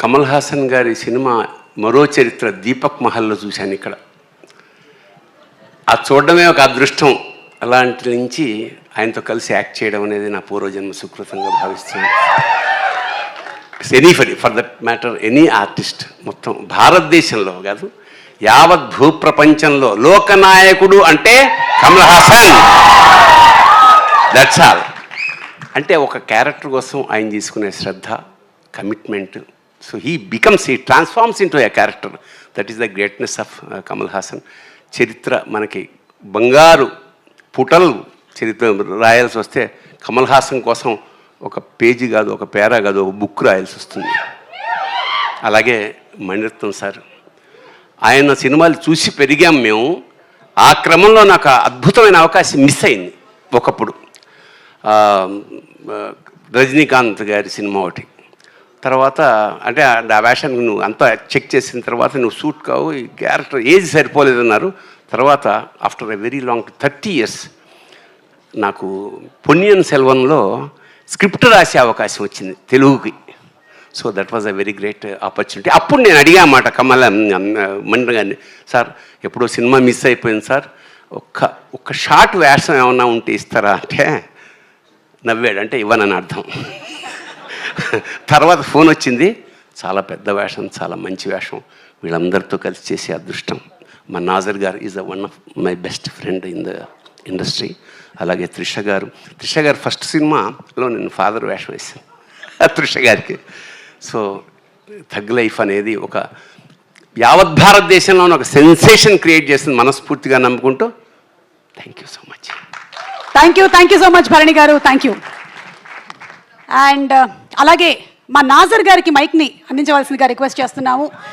కమల్ హాసన్ గారి సినిమా మరో చరిత్ర దీపక్ మహల్లో చూశాను ఇక్కడ. అది చూడడమే ఒక అదృష్టం. అలాంటి నుంచి ఆయనతో కలిసి యాక్ట్ చేయడం అనేది నా పూర్వజన్మ సుకృతంగా భావిస్తున్నాను. Any for that matter any artist మొత్తం భారతదేశంలో కాదు, యావత్ భూప్రపంచంలో లోకనాయకుడు అంటే కమల్ హాసన్. That's all. అంటే ఒక క్యారెక్టర్ కోసం ఆయన తీసుకునే శ్రద్ధ, commitment. So he transforms into a character. That is the greatness of Kamal Haasan. చరిత్ర మనకి బంగారు పుటలు చరిత్ర రాయాల్సి వస్తే కమల్ హాసన్ కోసం ఒక పేజీ కాదు, ఒక పేరా కాదు, ఒక బుక్ రాయాల్సి వస్తుంది. అలాగే మణిరత్నం సార్, ఆయన సినిమాలు చూసి పెరిగాం మేము. ఆ క్రమంలో నాకు అద్భుతమైన అవకాశం మిస్ అయింది ఒకప్పుడు. రజనీకాంత్ గారి సినిమా ఒకటి. తర్వాత అంటే ఆ వేషానికి నువ్వు అంతా చెక్ చేసిన తర్వాత నువ్వు సూట్ కావు, ఈ క్యారెక్టర్ ఏజ్ సరిపోలేదన్నారు. తర్వాత after a very long 30 years నాకు పొన్నియిన్ సెల్వన్లో స్క్రిప్ట్ రాసే అవకాశం వచ్చింది తెలుగుకి. So that was a very great opportunity. అప్పుడు నేను అడిగా అన్నమాట మణి గారిని, సార్ ఎప్పుడో సినిమా మిస్ అయిపోయింది సార్, ఒక్క షార్ట్ వేషం ఏమన్నా ఉంటే ఇస్తారా అంటే నవ్వాడు. అంటే ఇవ్వనని అర్థం. తర్వాత ఫోన్ వచ్చింది, చాలా పెద్ద వేషం, చాలా మంచి వేషం, వీళ్ళందరితో కలిసి చేసే అదృష్టం. మా నాజర్ గారు is one of my best friend in the industry. అలాగే త్రిష గారు ఫస్ట్ సినిమాలో నేను ఫాదర్ వేషం వేశాను త్రిష గారికి. సో థగ్ లైఫ్ అనేది ఒక యావత్ భారతదేశంలోనే ఒక సెన్సేషన్ క్రియేట్ చేస్తుంది మనస్ఫూర్తిగా నమ్ముకుంటూ. Thank you so much. Thank you so much Bharani గారు. Thank you. అండ్ అలాగే మా నాజర్ గారికి మైక్ని అందించవలసిందిగా రిక్వెస్ట్ చేస్తున్నాము.